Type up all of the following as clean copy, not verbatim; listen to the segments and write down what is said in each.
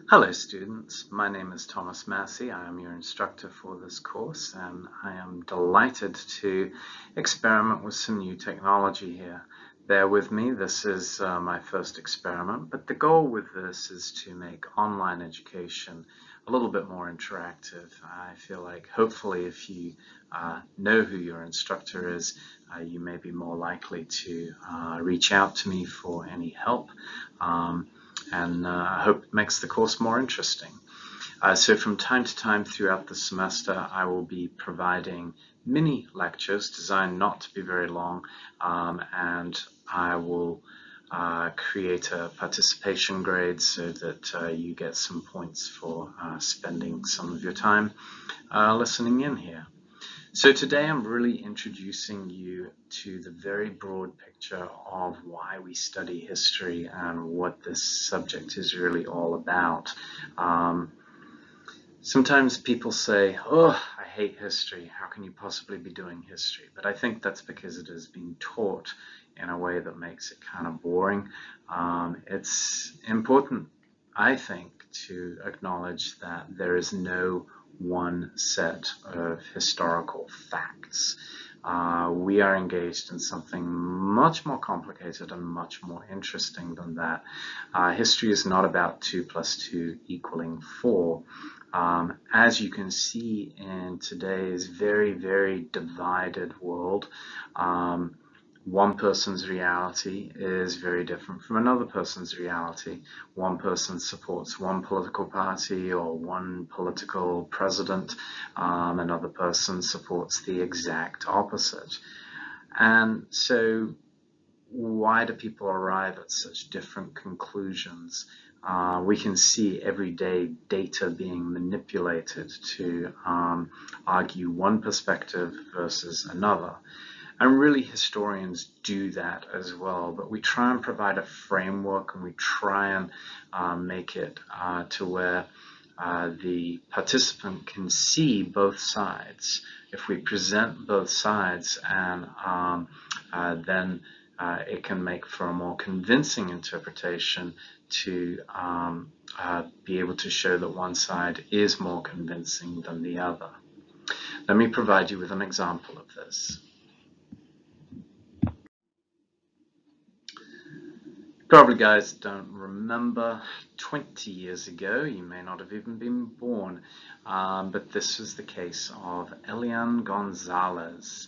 Hello students, my name is Thomas Massey. I am your instructor for this course and I am delighted to experiment with some new technology here. Bear with me, this is my first experiment, but the goal with this is to make online education a little bit more interactive. I feel like hopefully if you know who your instructor is, you may be more likely to reach out to me for any help. And I hope it makes the course more interesting. So from time to time throughout the semester, I will be providing mini lectures designed not to be very long, and I will create a participation grade so that you get some points for spending some of your time listening in here. So today I'm really introducing you to the very broad picture of why we study history and what this subject is really all about. Sometimes people say, oh, I hate history. How can you possibly be doing history? But I think that's because it is being taught in a way that makes it kind of boring. It's important, I think, to acknowledge that there is no one set of historical facts. We are engaged in something much more complicated and much more interesting than that. History is not about 2 plus 2 equaling 4. As you can see in today's very, very divided world, one person's reality is very different from another person's reality. One person supports one political party or one political president, another person supports the exact opposite. And so why do people arrive at such different conclusions? We can see everyday data being manipulated to argue one perspective versus another. And really historians do that as well, but we try and provide a framework and we try and make it to where the participant can see both sides. If we present both sides and then it can make for a more convincing interpretation to be able to show that one side is more convincing than the other. Let me provide you with an example of this. Probably guys don't remember 20 years ago, you may not have even been born, but this was the case of Elian Gonzalez.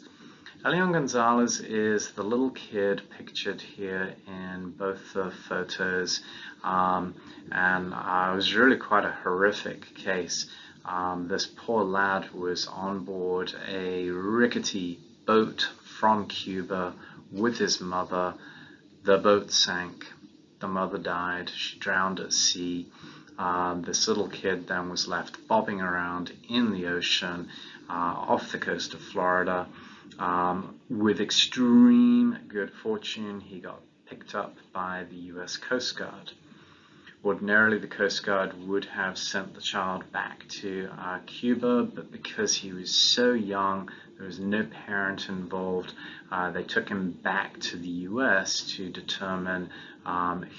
Elian Gonzalez is the little kid pictured here in both the photos, and it was really quite a horrific case. This poor lad was on board a rickety boat from Cuba with his mother. The boat sank, the mother died, she drowned at sea. This little kid then was left bobbing around in the ocean off the coast of Florida. With extreme good fortune, he got picked up by the US Coast Guard. Ordinarily, the Coast Guard would have sent the child back to Cuba, but because he was so young, there was no parent involved, they took him back to the US to determine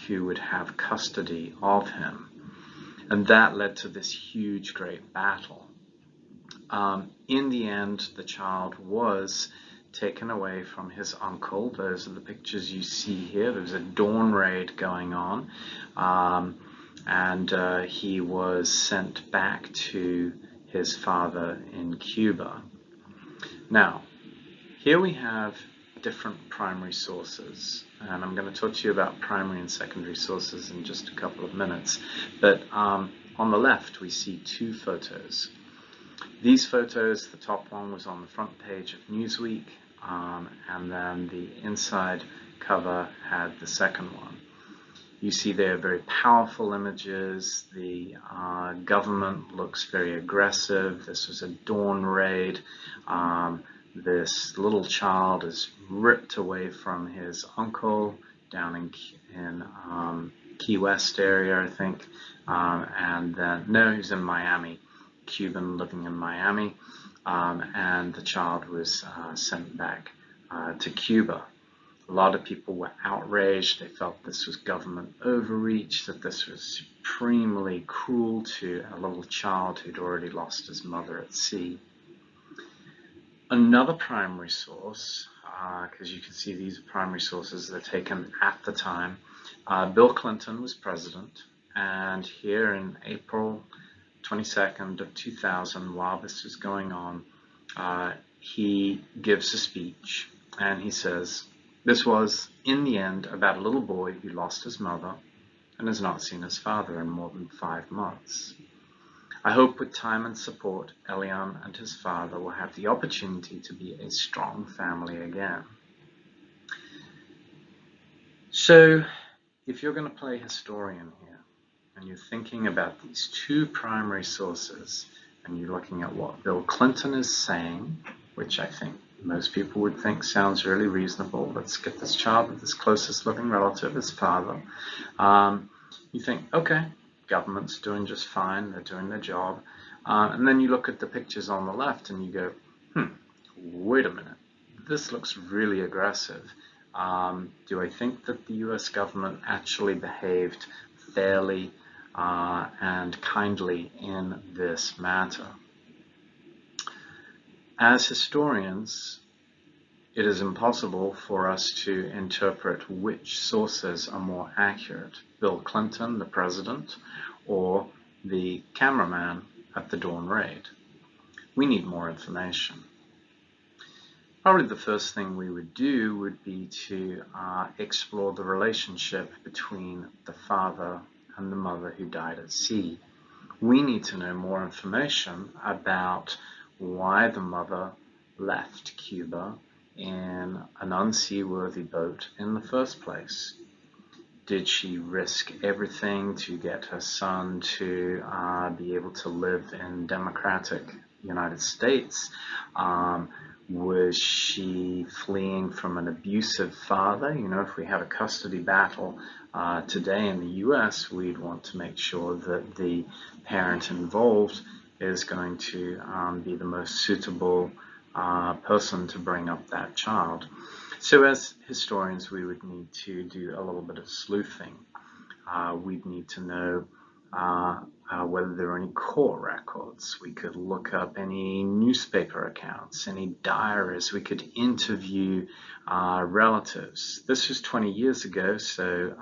who would have custody of him. And that led to this huge, great battle. In the end, the child was taken away from his uncle. Those are the pictures you see here. There was a dawn raid going on, and he was sent back to his father in Cuba. Now, here we have different primary sources, and I'm going to talk to you about primary and secondary sources in just a couple of minutes. But on the left, we see two photos. These photos, the top one was on the front page of Newsweek, and then the inside cover had the second one. You see there very powerful images. The government looks very aggressive. This was a dawn raid. This little child is ripped away from his uncle down in Key West area, I think, and then, no, he's in Miami. Cuban living in Miami, and the child was sent back to Cuba. A lot of people were outraged. They felt this was government overreach, that this was supremely cruel to a little child who'd already lost his mother at sea. Another primary source, because you can see these are primary sources that are taken at the time, Bill Clinton was president, and here in April 22nd of 2000, while this was going on, he gives a speech, and he says, "This was, in the end, about a little boy who lost his mother and has not seen his father in more than 5 months. I hope with time and support, Elian and his father will have the opportunity to be a strong family again." So, if you're going to play historian here, and you're thinking about these two primary sources, and you're looking at what Bill Clinton is saying, which I think most people would think sounds really reasonable, let's get this child with his closest living relative, his father, you think, okay, government's doing just fine, they're doing their job, and then you look at the pictures on the left and you go, wait a minute, this looks really aggressive. Do I think that the US government actually behaved fairly and kindly in this matter? As historians, it is impossible for us to interpret which sources are more accurate, Bill Clinton, the president, or the cameraman at the Dawn raid. We need more information. Probably the first thing we would do would be to explore the relationship between the father and the mother who died at sea. We need to know more information about why the mother left Cuba in an unseaworthy boat in the first place. Did she risk everything to get her son to be able to live in democratic United States? Was she fleeing from an abusive father? You know, if we had a custody battle today in the US, we'd want to make sure that the parent involved is going to be the most suitable person to bring up that child. So as historians, we would need to do a little bit of sleuthing. We'd need to know whether there are any court records. We could look up any newspaper accounts, any diaries. We could interview relatives. This was 20 years ago, so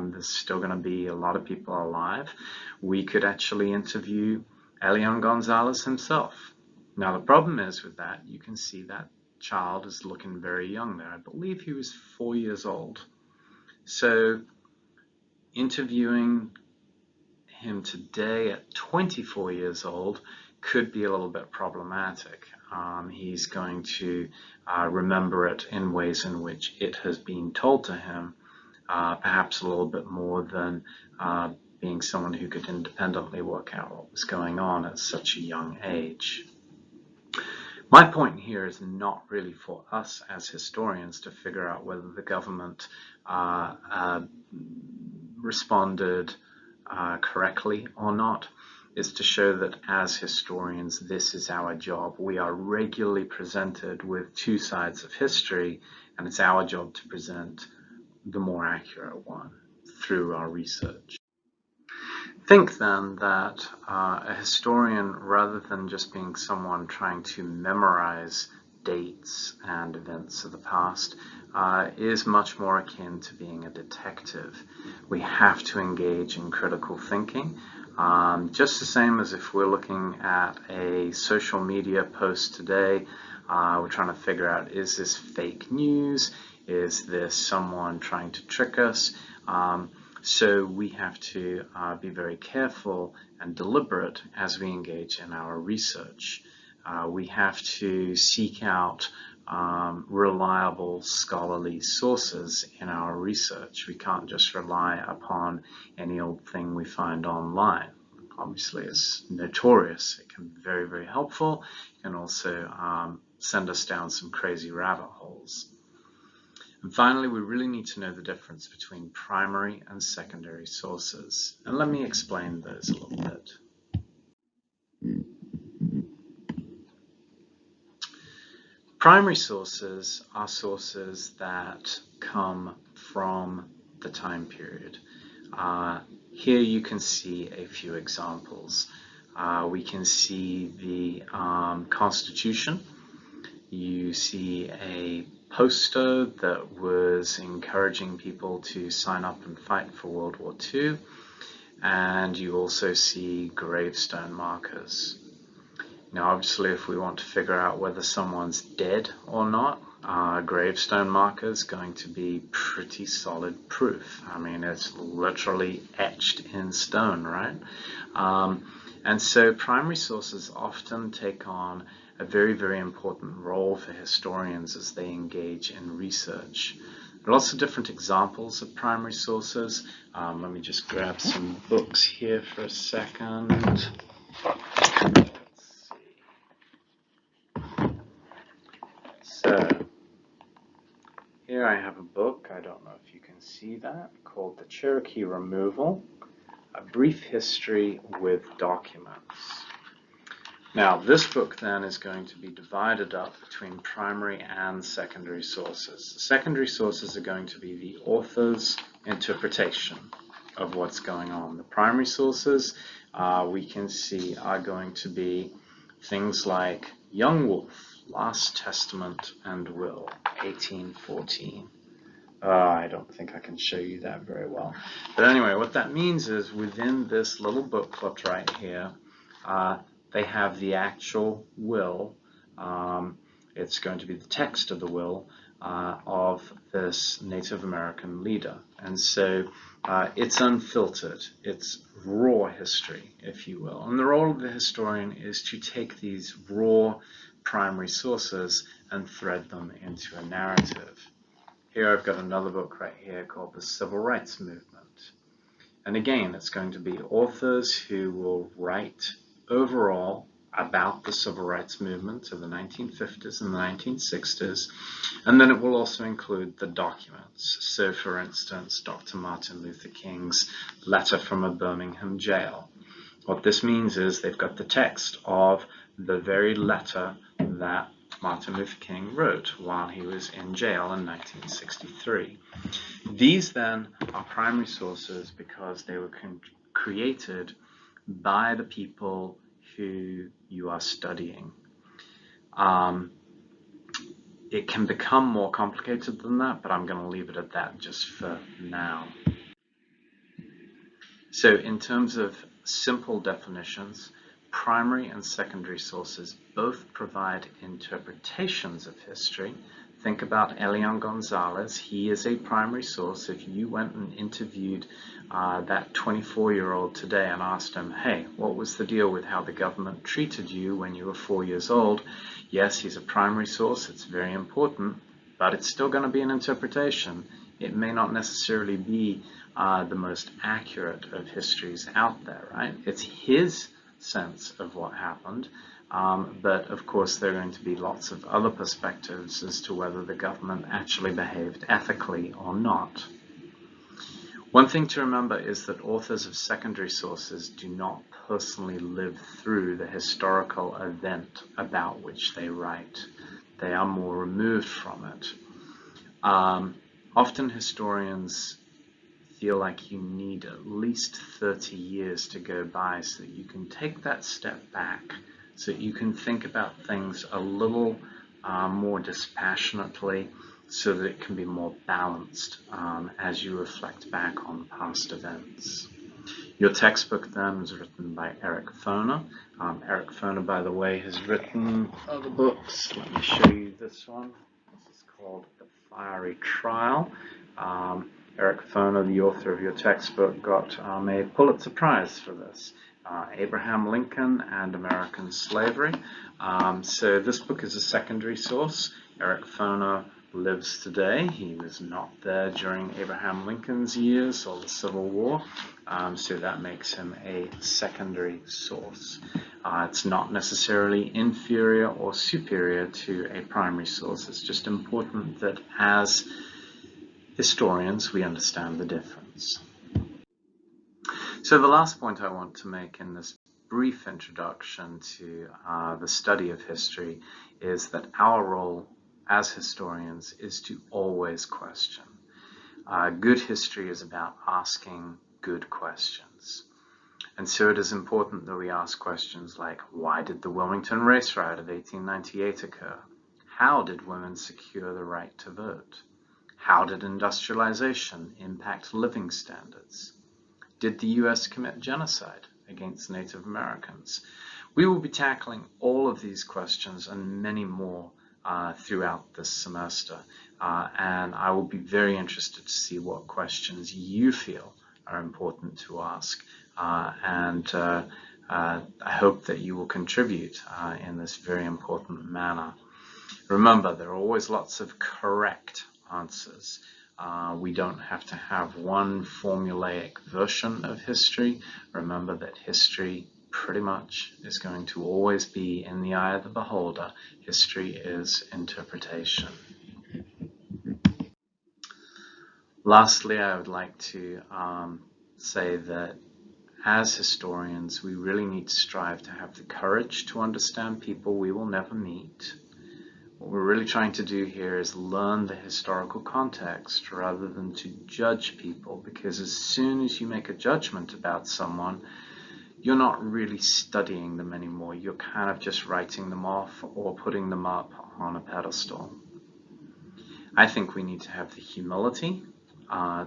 there's still going to be a lot of people alive. We could actually interview Elian Gonzalez himself. Now, the problem is with that, you can see that child is looking very young there. I believe he was 4 years old. So interviewing him today at 24 years old could be a little bit problematic. He's going to remember it in ways in which it has been told to him, perhaps a little bit more than being someone who could independently work out what was going on at such a young age. My point here is not really for us as historians to figure out whether the government responded correctly or not. Is to show that as historians, this is our job. We are regularly presented with two sides of history, and it's our job to present the more accurate one through our research. Think then that a historian, rather than just being someone trying to memorize dates and events of the past, is much more akin to being a detective. We have to engage in critical thinking, just the same as if we're looking at a social media post today. We're trying to figure out, is this fake news? Is this someone trying to trick us? So we have to be very careful and deliberate as we engage in our research. We have to seek out reliable scholarly sources in our research. We can't just rely upon any old thing we find online. Obviously, it's notorious. It can be very, very helpful. It can also send us down some crazy rabbit holes. And finally, we really need to know the difference between primary and secondary sources. And let me explain those a little bit. Primary sources are sources that come from the time period. Here you can see a few examples. We can see the Constitution. You see a poster that was encouraging people to sign up and fight for World War II. And you also see gravestone markers. Now, obviously, if we want to figure out whether someone's dead or not, gravestone marker is going to be pretty solid proof. I mean, it's literally etched in stone, right? And so primary sources often take on a very, very important role for historians as they engage in research. There are lots of different examples of primary sources. Let me just grab some books here for a second. Let's see. So, here I have a book, I don't know if you can see that, called The Cherokee Removal, A Brief History with Documents. Now, this book then is going to be divided up between primary and secondary sources. The secondary sources are going to be the author's interpretation of what's going on. The primary sources we can see are going to be things like Young Wolf, Last Testament and Will, 1814. I don't think I can show you that very well. But anyway, what that means is within this little booklet right here, they have the actual will. It's going to be the text of the will of this Native American leader. And so it's unfiltered. It's raw history, if you will. And the role of the historian is to take these raw primary sources and thread them into a narrative. Here I've got another book right here called The Civil Rights Movement. And again, it's going to be authors who will write overall about the civil rights movement of the 1950s and the 1960s, and then it will also include the documents. So, for instance, Dr. Martin Luther King's letter from a Birmingham jail. What this means is they've got the text of the very letter that Martin Luther King wrote while he was in jail in 1963. These then are primary sources because they were created by the people who you are studying. It can become more complicated than that, but I'm going to leave it at that just for now. So in terms of simple definitions, primary and secondary sources both provide interpretations of history. Think about Elian Gonzalez. He is a primary source. If you went and interviewed that 24-year-old today and asked him, hey, what was the deal with how the government treated you when you were 4 years old? Yes, he's a primary source. It's very important, but it's still going to be an interpretation. It may not necessarily be the most accurate of histories out there, right? It's his sense of what happened. But of course there are going to be lots of other perspectives as to whether the government actually behaved ethically or not. One thing to remember is that authors of secondary sources do not personally live through the historical event about which they write. They are more removed from it. Often historians feel like you need at least 30 years to go by so that you can take that step back, so that you can think about things a little more dispassionately, so that it can be more balanced as you reflect back on past events. Your textbook then was written by Eric Foner. Eric Foner, by the way, has written other books. Let me show you this one. This is called The Fiery Trial. Eric Foner, the author of your textbook, got a Pulitzer Prize for this. Abraham Lincoln and American Slavery. So this book is a secondary source. Eric Foner lives today. He was not there during Abraham Lincoln's years or the Civil War, so that makes him a secondary source. It's not necessarily inferior or superior to a primary source. It's just important that as historians we understand the difference. So the last point I want to make in this brief introduction to the study of history is that our role as historians is to always question. Good history is about asking good questions. And so it is important that we ask questions like, why did the Wilmington Race Riot of 1898 occur? How did women secure the right to vote? How did industrialization impact living standards? Did the US commit genocide against Native Americans? We will be tackling all of these questions and many more throughout this semester. And I will be very interested to see what questions you feel are important to ask. I hope that you will contribute in this very important manner. Remember, there are always lots of correct answers. We don't have to have one formulaic version of history. Remember that history pretty much is going to always be in the eye of the beholder. History is interpretation. Lastly, I would like to say that as historians, we really need to strive to have the courage to understand people we will never meet. What we're really trying to do here is learn the historical context rather than to judge people, because as soon as you make a judgment about someone, you're not really studying them anymore. You're kind of just writing them off or putting them up on a pedestal. I think we need to have the humility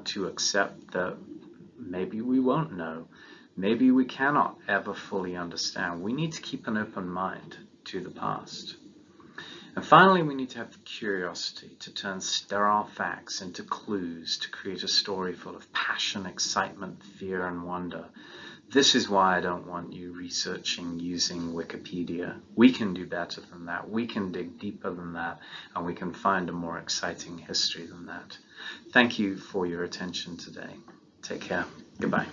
to accept that maybe we won't know. Maybe we cannot ever fully understand. We need to keep an open mind to the past. And finally, we need to have the curiosity to turn sterile facts into clues to create a story full of passion, excitement, fear, and wonder. This is why I don't want you researching using Wikipedia. We can do better than that. We can dig deeper than that, and we can find a more exciting history than that. Thank you for your attention today. Take care. Goodbye.